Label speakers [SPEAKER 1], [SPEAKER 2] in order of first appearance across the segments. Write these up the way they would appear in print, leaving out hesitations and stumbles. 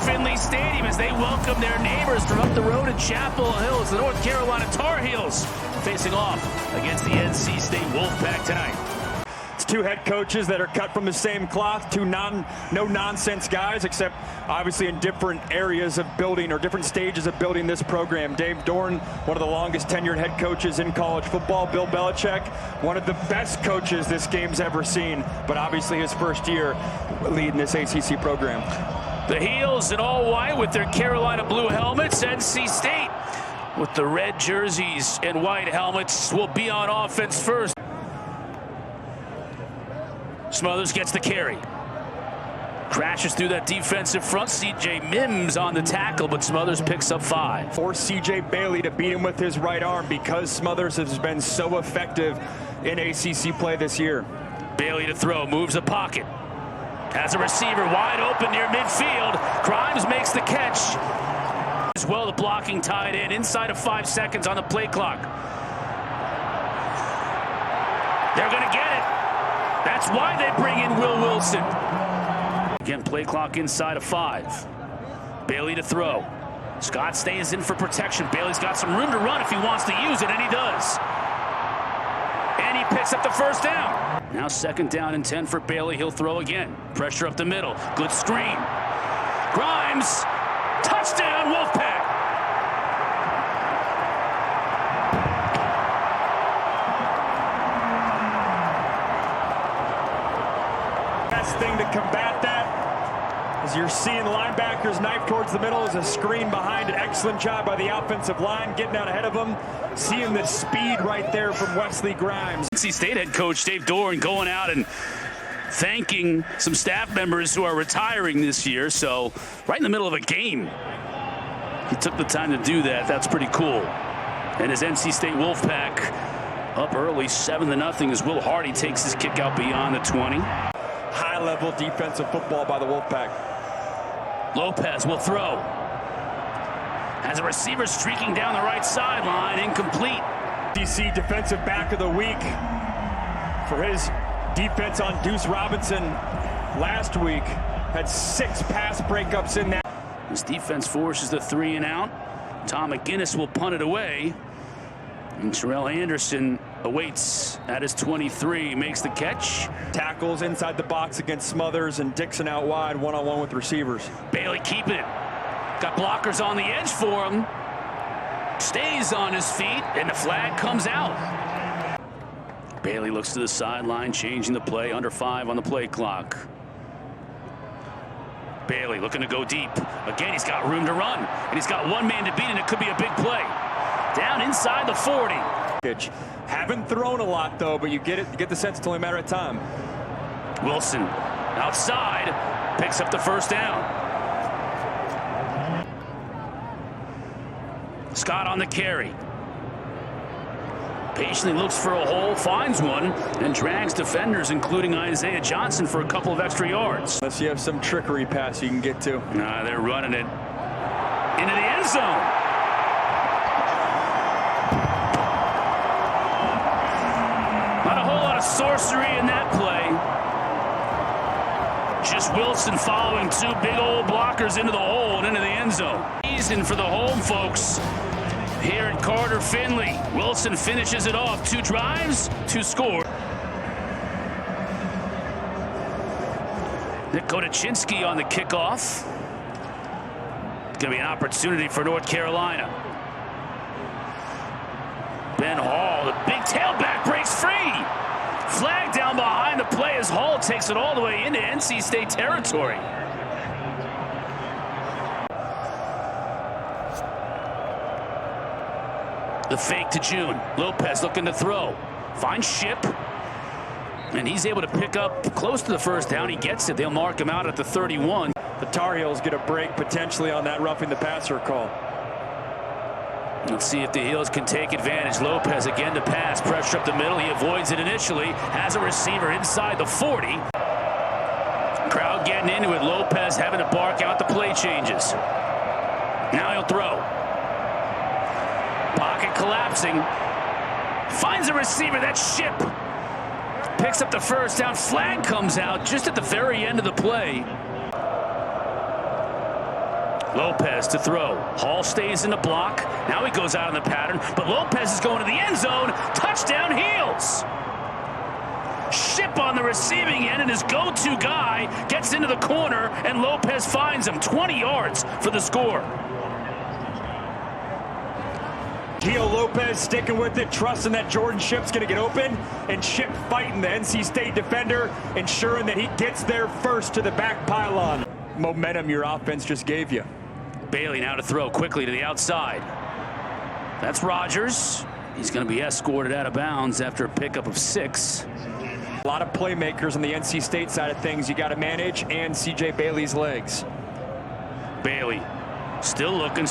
[SPEAKER 1] Finley Stadium as they welcome their neighbors from up the road in Chapel Hill. It's the North Carolina Tar Heels facing off against the NC State Wolfpack tonight.
[SPEAKER 2] It's two head coaches that are cut from the same cloth, two no-nonsense guys, except obviously in different areas of building or different stages of building this program. Dave Doeren, one of the longest tenured head coaches in college football. Bill Belichick, one of the best coaches this game's ever seen, but obviously his first year leading this ACC program.
[SPEAKER 1] The Heels in all white with their Carolina blue helmets. NC State with the red jerseys and white helmets will be on offense first. Smothers gets the carry. Crashes through that defensive front. CJ Mims on the tackle, but Smothers picks up 5.
[SPEAKER 2] Force CJ Bailey to beat him with his right arm because Smothers has been so effective in ACC play this year.
[SPEAKER 1] Bailey to throw, moves a pocket. Has a receiver wide open near midfield. Grimes makes the catch. As well, the blocking tied in inside of 5 seconds on the play clock. They're going to get it. That's why they bring in Will Wilson. Again, play clock inside of 5. Bailey to throw. Scott stays in for protection. Bailey's got some room to run if he wants to use it, and he does. And he picks up the first down. Now 2nd down and 10 for Bailey. He'll throw again. Pressure up the middle. Good screen. Grimes. Touchdown, Wolfpack.
[SPEAKER 2] Best thing to combat that is you're seeing linebackers knife towards the middle as a screen behind. An excellent job by the offensive line getting out ahead of them. Seeing the speed right there from Wesley Grimes.
[SPEAKER 1] NC State head coach Dave Doeren going out and thanking some staff members who are retiring this year. So right in the middle of a game, he took the time to do that. That's pretty cool. And as NC State Wolfpack up early 7-0 as Will Hardy takes his kick out beyond the 20.
[SPEAKER 2] High-level defensive football by the Wolfpack.
[SPEAKER 1] Lopez will throw. Has a receiver streaking down the right sideline, incomplete.
[SPEAKER 2] DC defensive back of the week for his defense on Deuce Robinson last week. Had 6 pass breakups in that.
[SPEAKER 1] His defense forces the 3 and out. Tom McGinnis will punt it away. And Terrell Anderson awaits at his 23, makes the catch.
[SPEAKER 2] Tackles inside the box against Smothers and Dixon out wide, one-on-one with receivers.
[SPEAKER 1] Bailey keeping it. Got blockers on the edge for him. Stays on his feet, and the flag comes out. Bailey looks to the sideline, changing the play, under 5 on the play clock. Bailey looking to go deep. Again, he's got room to run, and he's got one man to beat, and it could be a big play. Down inside the 40.
[SPEAKER 2] Haven't thrown a lot, though, but you get the sense it's only a matter of time.
[SPEAKER 1] Wilson outside, picks up the first down. Scott on the carry. Patiently looks for a hole, finds one, and drags defenders, including Isaiah Johnson, for a couple of extra yards.
[SPEAKER 2] Unless you have some trickery pass you can get to.
[SPEAKER 1] Nah, they're running it into the end zone. Not a whole lot of sorcery in that play. Just Wilson following 2 big old blockers into the hole and into the end zone. Season for the home folks here at Carter Finley. Wilson finishes it off. 2 drives, 2 scores. Nick Kodachinsky on the kickoff. Going to be an opportunity for North Carolina. Ben Hall, the big tailback, breaks free. Flag down behind the play as Hall takes it all the way into NC State territory. The fake to June. Lopez looking to throw. Finds Ship. And he's able to pick up close to the first down. He gets it. They'll mark him out at the 31.
[SPEAKER 2] The Tar Heels get a break potentially on that roughing the passer call.
[SPEAKER 1] Let's see if the Heels can take advantage. Lopez again to pass. Pressure up the middle. He avoids it initially. Has a receiver inside the 40. Crowd getting into it. Lopez having to bark out the play changes. Now he'll throw. Pocket collapsing. Finds a receiver. That's Ship. Picks up the first down. Flag comes out just at the very end of the play. Lopez to throw. Hall stays in the block. Now he goes out in the pattern, but Lopez is going to the end zone. Touchdown Heels. Ship on the receiving end, and his go-to guy gets into the corner, and Lopez finds him 20 yards for the score.
[SPEAKER 2] Gio Lopez sticking with it, trusting that Jordan Ship's going to get open, and Ship fighting the NC State defender, ensuring that he gets there first to the back pylon. Momentum your offense just gave you.
[SPEAKER 1] Bailey now to throw quickly to the outside. That's Rogers. He's going to be escorted out of bounds after a pickup of 6.
[SPEAKER 2] A lot of playmakers on the NC State side of things you got to manage, and C.J. Bailey's legs.
[SPEAKER 1] Bailey still looking.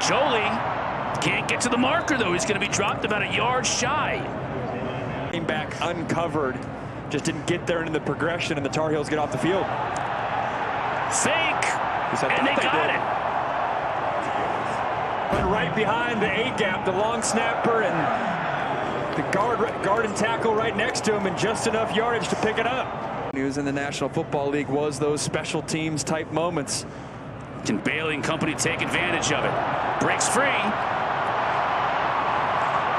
[SPEAKER 1] Jolie can't get to the marker, though. He's going to be dropped about a yard shy.
[SPEAKER 2] Came back uncovered. Just didn't get there into the progression, and the Tar Heels get off the field.
[SPEAKER 1] Fake, and they got it.
[SPEAKER 2] Went right behind the A-gap, the long snapper, and the guard and tackle right next to him, and just enough yardage to pick it up. News in the National Football League was those special teams type moments.
[SPEAKER 1] Can Bailey and company take advantage of it? Breaks free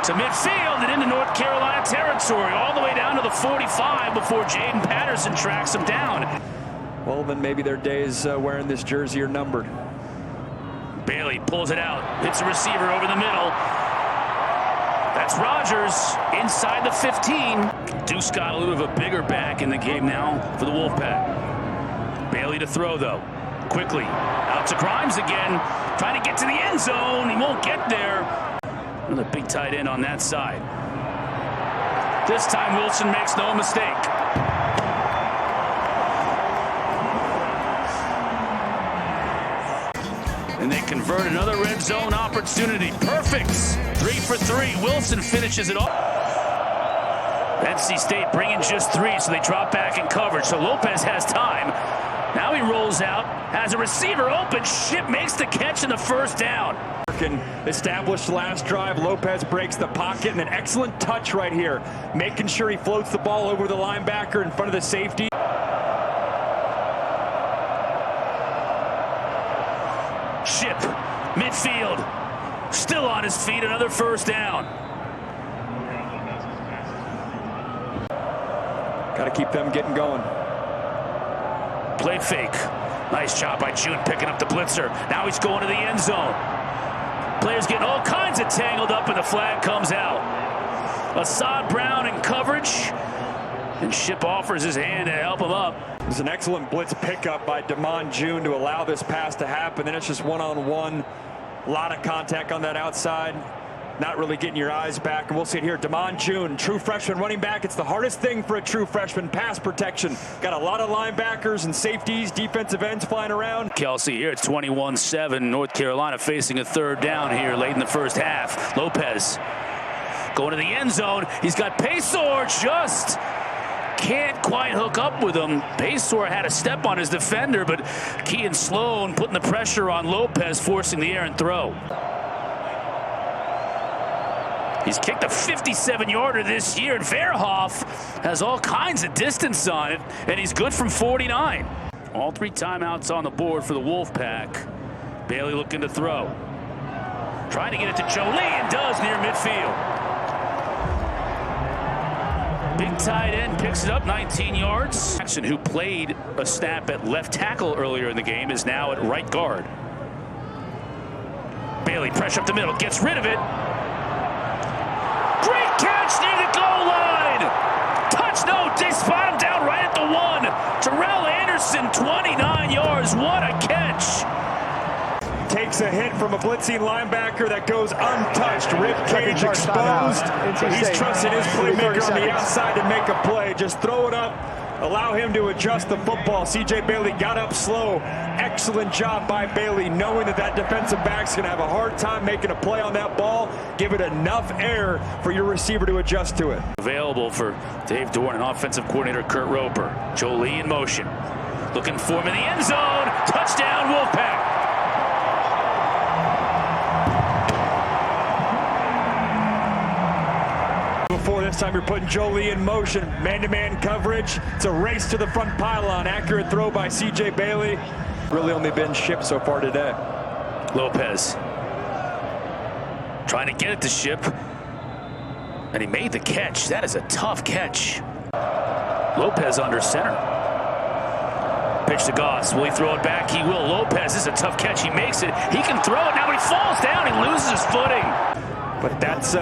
[SPEAKER 1] to midfield and into North Carolina territory, all the way down to the 45 before Jaden Patterson tracks him down.
[SPEAKER 2] Well, then maybe their days wearing this jersey are numbered.
[SPEAKER 1] Bailey pulls it out, hits a receiver over the middle. That's Rogers inside the 15. Deuce got a little bit of a bigger back in the game now for the Wolfpack. Bailey to throw, though. Quickly out to Grimes again, trying to get to the end zone. He won't get there. Another big tight end on that side. This time Wilson makes no mistake. And they convert another red zone opportunity. Perfect. 3 for 3. Wilson finishes it off. NC State bringing just 3, so they drop back in coverage. So Lopez has time. Now he rolls out, has a receiver open. Ship makes the catch in the first down.
[SPEAKER 2] Established last drive. Lopez breaks the pocket, and an excellent touch right here, making sure he floats the ball over the linebacker in front of the safety.
[SPEAKER 1] Ship, midfield, still on his feet, another first down.
[SPEAKER 2] Got to keep them getting going.
[SPEAKER 1] Play fake. Nice job by June picking up the blitzer. Now he's going to the end zone. Players getting all kinds of tangled up, and the flag comes out. Assad Brown in coverage, and Ship offers his hand to help him up.
[SPEAKER 2] It was an excellent blitz pickup by Damon June to allow this pass to happen. Then it's just one-on-one. A lot of contact on that outside. Not really getting your eyes back. And we'll see it here. Damon June, true freshman running back. It's the hardest thing for a true freshman, pass protection. Got a lot of linebackers and safeties, defensive ends flying around.
[SPEAKER 1] Kelsey here, it's 21-7. North Carolina facing a third down here late in the first half. Lopez going to the end zone. He's got Paysor, just can't quite hook up with him. Paysor had a step on his defender, but Kean Sloan putting the pressure on Lopez, forcing the errant throw. He's kicked a 57-yarder this year, and Verhoff has all kinds of distance on it, and he's good from 49. All 3 timeouts on the board for the Wolfpack. Bailey looking to throw. Trying to get it to Jolie, and does near midfield. Big tight end picks it up, 19 yards. Jackson, who played a snap at left tackle earlier in the game, is now at right guard. Bailey, pressure up the middle, gets rid of it. Great catch near the goal line. Touch, no, they spot him down right at the 1. Terrell Anderson, 29 yards. What a catch.
[SPEAKER 2] Takes a hit from a blitzing linebacker that goes untouched. Rib cage exposed. He's trusting his playmaker on the outside to make a play. Just throw it up. Allow him to adjust the football. C.J. Bailey got up slow. Excellent job by Bailey, knowing that defensive back's going to have a hard time making a play on that ball. Give it enough air for your receiver to adjust to it.
[SPEAKER 1] Available for Dave Dorn and offensive coordinator Kurt Roper. Jolie in motion. Looking for him in the end zone. Touchdown, Wolfpack.
[SPEAKER 2] Before this time, you're putting Jolie in motion. Man-to-man coverage. It's a race to the front pylon. Accurate throw by C.J. Bailey. Really only been shipped so far today.
[SPEAKER 1] Lopez trying to get it to Ship, and he made the catch. That is a tough catch. Lopez under center. Pitch to Goss. Will he throw it back? He will. Lopez, this is a tough catch. He makes it. He can throw it. Now when he falls down, he loses his footing.
[SPEAKER 2] But that's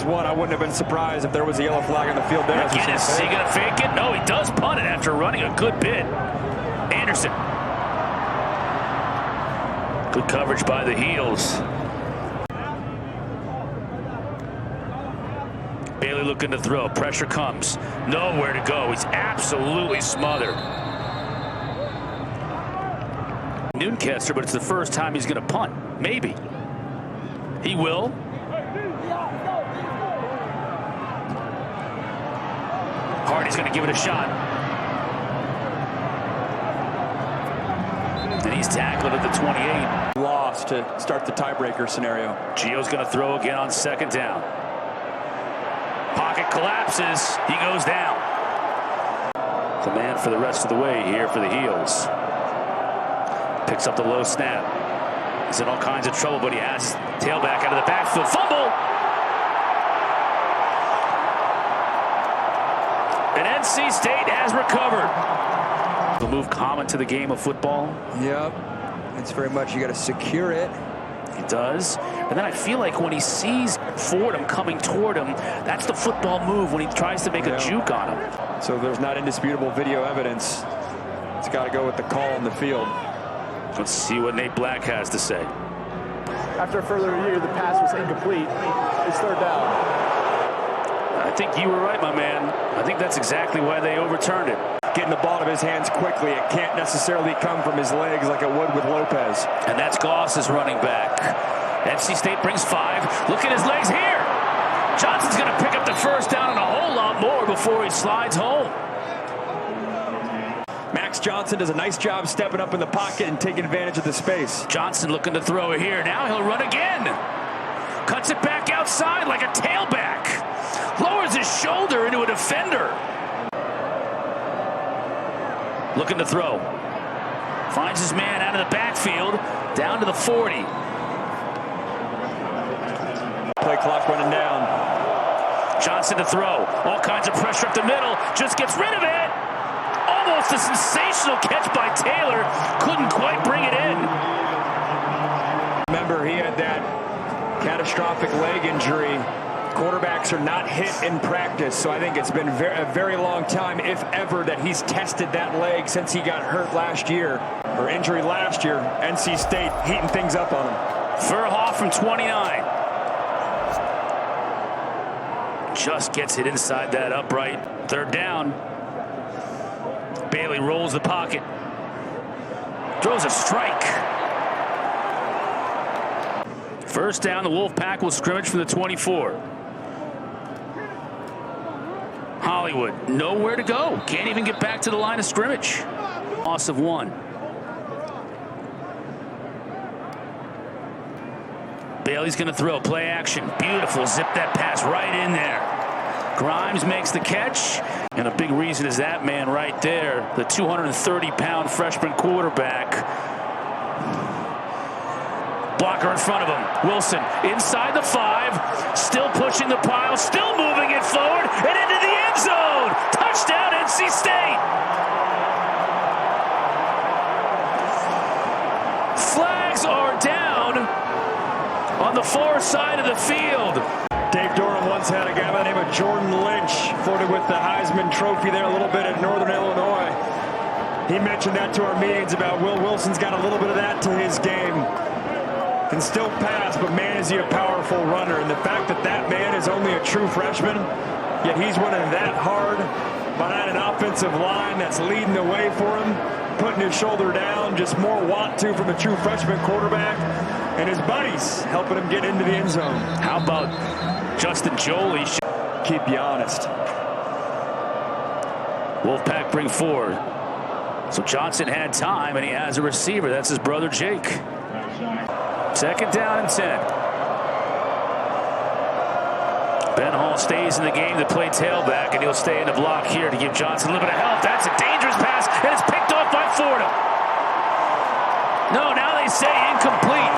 [SPEAKER 2] one I wouldn't have been surprised if there was a yellow flag on the field there.
[SPEAKER 1] McGinnis, is he going to fake it? No, he does punt it after running a good bit. Anderson. Good coverage by the Heels. Bailey looking to throw. Pressure comes. Nowhere to go. He's absolutely smothered. Newcastle, but it's the first time he's going to punt. Maybe. He will. Hardy's going to give it a shot. And he's tackled at the 28.
[SPEAKER 2] Lost to start the tiebreaker scenario.
[SPEAKER 1] Gio's going to throw again on second down. Pocket collapses. He goes down. The man for the rest of the way here for the Heels. Picks up the low snap. He's in all kinds of trouble, but he has tailback out of the backfield. Fumble! And NC State has recovered. The move common to the game of football.
[SPEAKER 3] Yep. It's very much you got to secure it.
[SPEAKER 1] He does. And then I feel like when he sees Fordham coming toward him, that's the football move when he tries to make a juke on him.
[SPEAKER 2] So there's not indisputable video evidence. It's got to go with the call on the field.
[SPEAKER 1] Let's see what Nate Black has to say.
[SPEAKER 4] After further review, the pass was incomplete. It's third down.
[SPEAKER 1] I think you were right, my man. I think that's exactly why they overturned it.
[SPEAKER 2] Getting the ball to his hands quickly. It can't necessarily come from his legs like it would with Lopez.
[SPEAKER 1] And that's Goss's running back. NC State brings 5. Look at his legs here. Johnson's going to pick up the first down and a whole lot more before he slides home.
[SPEAKER 2] Max Johnson does a nice job stepping up in the pocket and taking advantage of the space.
[SPEAKER 1] Johnson looking to throw it here. Now he'll run again. Cuts it back outside like a tailback. Lowers his shoulder into a defender. Looking to throw. Finds his man out of the backfield. Down to the 40.
[SPEAKER 2] Play clock running down.
[SPEAKER 1] Johnson to throw. All kinds of pressure up the middle. Just gets rid of it. Almost a sensational catch by Taylor. Couldn't quite bring it in.
[SPEAKER 2] Remember, he had that catastrophic leg injury. Quarterbacks are not hit in practice, so I think it's been a very long time, if ever, that he's tested that leg since he got hurt last year, or injury last year. NC State heating things up on him.
[SPEAKER 1] Furhoff from 29. Just gets it inside that upright. Third down. Bailey rolls the pocket. Throws a strike. First down, the Wolfpack will scrimmage from the 24. Hollywood, nowhere to go. Can't even get back to the line of scrimmage. Loss of 1. Bailey's going to throw. Play action. Beautiful. Zip that pass right in there. Grimes makes the catch. And a big reason is that man right there, the 230-pound freshman quarterback. Blocker in front of him. Wilson inside the 5. Still pushing the pile. Still moving it forward. And into the end zone. Touchdown, NC State. Flags are down on the far side of the field.
[SPEAKER 2] Dave Durham once had a guy by the name of Jordan Lynch, floated with the Heisman Trophy there a little bit at Northern Illinois. He mentioned that to our meetings about Will Wilson's got a little bit of that to his game. Can still pass, but man, is he a powerful runner. And the fact that that man is only a true freshman, yet he's running that hard behind an offensive line that's leading the way for him, putting his shoulder down, just more want to from a true freshman quarterback, and his buddies helping him get into the end zone.
[SPEAKER 1] How about Justin Jolie?
[SPEAKER 2] Keep you honest.
[SPEAKER 1] Wolfpack bring 4. So Johnson had time, and he has a receiver. That's his brother Jake. Second down and 10. Ben Hall stays in the game to play tailback, and he'll stay in the block here to give Johnson a little bit of help. That's a dangerous pass, and it's picked off by Fordham. No, now they say incomplete.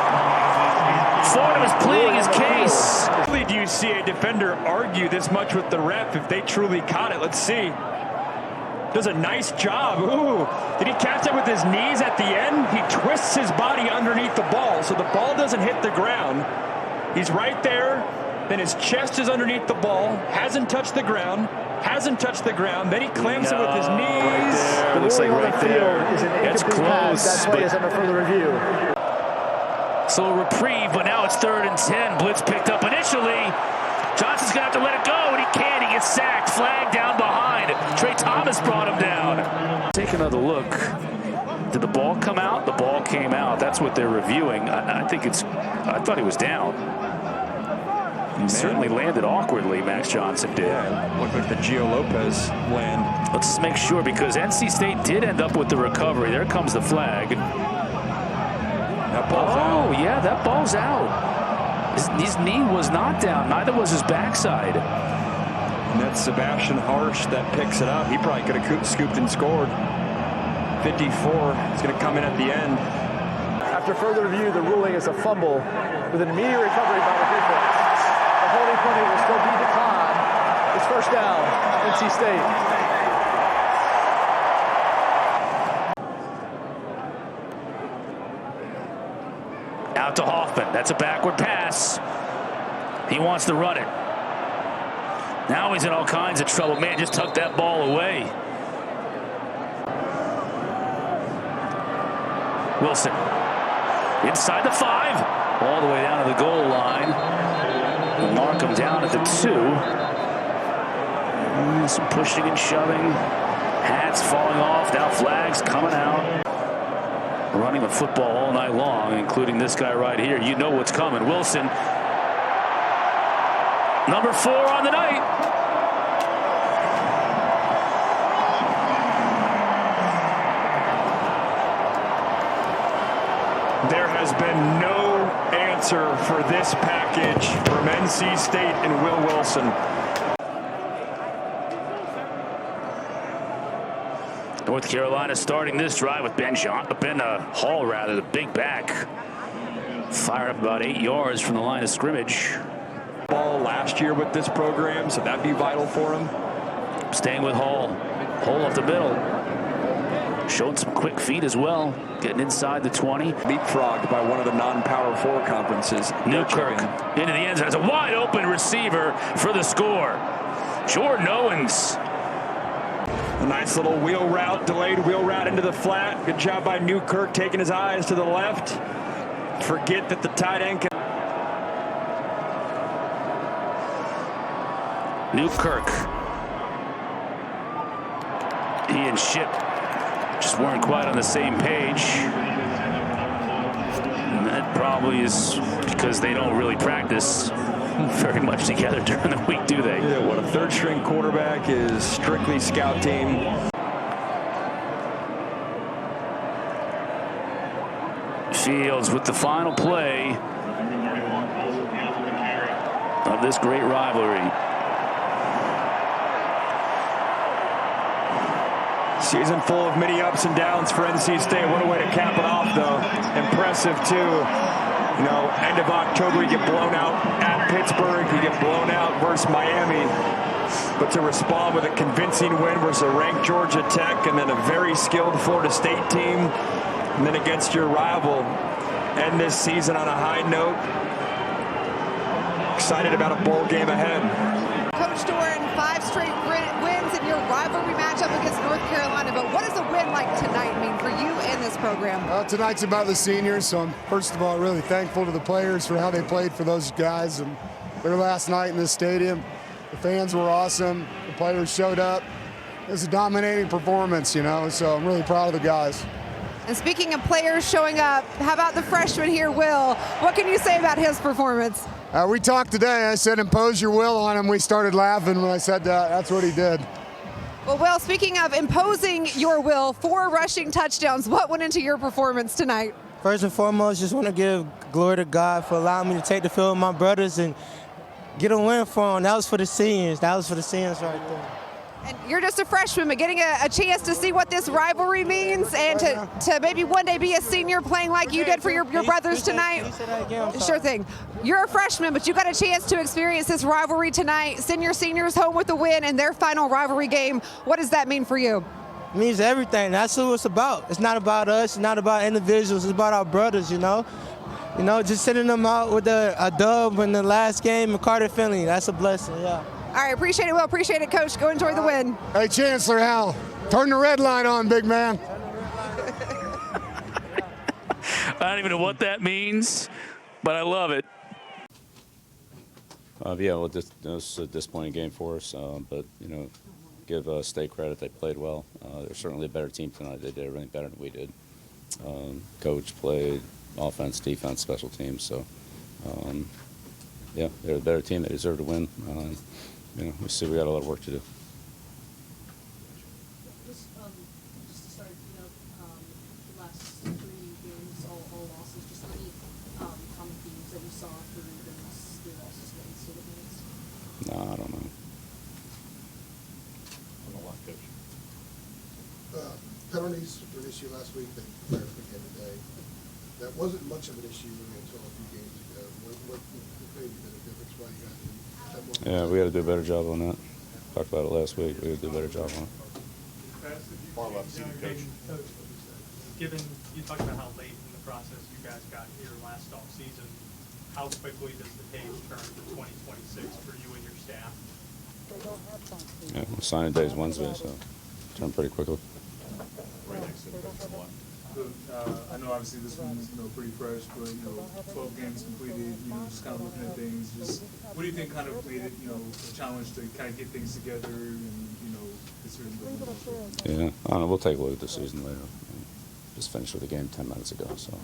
[SPEAKER 1] Fordham is pleading his case.
[SPEAKER 2] Rarely do you see a defender argue this much with the ref if they truly caught it. Let's see. Does a nice job. Ooh, did he catch it with his knees at the end? He twists his body underneath the ball so the ball doesn't hit the ground. He's right there. Then his chest is underneath the ball. Hasn't touched the ground. Hasn't touched the ground. Then he clamps it with his knees.
[SPEAKER 1] Right there. Looks like right there. It's close.
[SPEAKER 4] That play is under further review.
[SPEAKER 1] So a reprieve, but now it's 3rd and 10. Blitz picked up initially. Johnson's going to have to let it go, and he can't. He gets sacked. Flag down behind. Trey Thomas brought him down. Take another look. Did the ball come out? The ball came out. That's what they're reviewing. I thought he was down. He certainly landed awkwardly, Max Johnson did.
[SPEAKER 2] Yeah, looked like the Gio Lopez land.
[SPEAKER 1] Let's make sure, because NC State did end up with the recovery. There comes the flag.
[SPEAKER 2] That ball's out.
[SPEAKER 1] Yeah, that ball's out. His knee was not down. Neither was his backside.
[SPEAKER 2] And that's Sebastian Harsh that picks it up. He probably could have scooped and scored. 54. It's going to come in at the end.
[SPEAKER 4] After further review, the ruling is a fumble with an immediate recovery by the defense. The holding penalty will still be declined. It's first down, NC State.
[SPEAKER 1] Out to Hoffman. That's a backward pass. He wants to run it. Now he's in all kinds of trouble. Man, just tucked that ball away. Wilson. Inside the 5. All the way down to the goal line. We'll mark him down at the 2. Some pushing and shoving. Hats falling off. Now flags coming out. Running the football all night long, including this guy right here. You know what's coming. Wilson. Number 4 on the night.
[SPEAKER 2] There has been no answer for this package from NC State and Will Wilson.
[SPEAKER 1] North Carolina starting this drive with Ben Hall, the big back. Fired up about 8 yards from the line of scrimmage.
[SPEAKER 2] Ball last year with this program, so that'd be vital for him.
[SPEAKER 1] Staying with Hall. Hole up the middle. Showed some quick feet as well. Getting inside the 20.
[SPEAKER 2] Leapfrogged by one of the non-Power 4 conferences.
[SPEAKER 1] Newkirk into the end zone. Has a wide open receiver for the score. Jordan Owens.
[SPEAKER 2] A nice little wheel route, delayed wheel route into the flat. Good job by Newkirk taking his eyes to the left. Forget that the tight end can.
[SPEAKER 1] Newkirk. He and Ship just weren't quite on the same page. And that probably is because they don't really practice very much together during the week, do they?
[SPEAKER 2] Yeah, what a 3rd-string quarterback is strictly scout team.
[SPEAKER 1] Fields with the final play of this great rivalry.
[SPEAKER 2] Season full of many ups and downs for NC State. What a way to cap it off, though. Impressive, too. You know, end of October, you get blown out at Pittsburgh. You get blown out versus Miami. But to respond with a convincing win versus a ranked Georgia Tech and then a very skilled Florida State team. And then against your rival. End this season on a high note. Excited about a bowl game ahead.
[SPEAKER 5] Coach Doran, 5 straight wins in your rivalry matchup against North Carolina. But what does a win like tonight mean for you and this program?
[SPEAKER 6] Tonight's about the seniors, so I'm first of all really thankful to the players for how they played for those guys and their last night in this stadium. The fans were awesome. The players showed up. It was a dominating performance, you know, so I'm really proud of the guys.
[SPEAKER 5] And speaking of players showing up, how about the freshman here, Will? What can you say about his performance?
[SPEAKER 6] We talked today. I said impose your will on him. We started laughing when I said that. That's what he did.
[SPEAKER 5] Well, Will, speaking of imposing your will, 4 rushing touchdowns. What went into your performance tonight?
[SPEAKER 7] First and foremost, just want to give glory to God for allowing me to take the field with my brothers and get a win for them. That was for the seniors. That was for the seniors right there.
[SPEAKER 5] And you're just a freshman, but getting a chance to see what this rivalry means and to maybe one day be a senior playing like you did for your brothers tonight. Sure thing. You're a freshman, but you got a chance to experience this rivalry tonight. Send your seniors home with a win in their final rivalry game. What does that mean for you?
[SPEAKER 7] It means everything. That's what it's about. It's not about us. It's not about individuals. It's about our brothers, you know. You know, just sending them out with a dub in the last game in Carter Finley. That's a blessing, yeah.
[SPEAKER 5] All right, appreciate it. Well, appreciate it, Coach. Go enjoy the win.
[SPEAKER 6] Hey, Chancellor Hal, turn the red line on, big man.
[SPEAKER 1] I don't even know what that means, but I love it.
[SPEAKER 8] Yeah, well, this was a disappointing game for us, but, you know, give State credit. They played well. They're certainly a better team tonight. They did everything better than we did. Coach played offense, defense, special teams. So, yeah, they're a better team. They deserve to win. You know, we got a lot of work to do.
[SPEAKER 9] Just to start, you know, the last 3 games, all losses. Just any common themes that you saw for those 3 losses against State opponents?
[SPEAKER 8] No, I don't know.
[SPEAKER 10] Penalties were an issue last week. They declared them again today. That wasn't much of an issue really until a few games ago. What maybe been a difference? Why you guys didn't have more?
[SPEAKER 8] Yeah, we got to do a better job on that. Talked about it last week. We got to do a better job on it.
[SPEAKER 11] Given you talked about how late in the process you guys got here last off season, how quickly does the page turn to 2026 for you and your staff?
[SPEAKER 8] Yeah, well, signing day is Wednesday, so turn pretty quickly.
[SPEAKER 12] I know obviously this one's pretty fresh, but 12 games completed. Just kind of looking at things. Just what do you think kind of made it a challenge to kind of get things together and considering the
[SPEAKER 8] Yeah, I don't know. We'll take a look at the season later. Just finished with the game 10 minutes ago, so.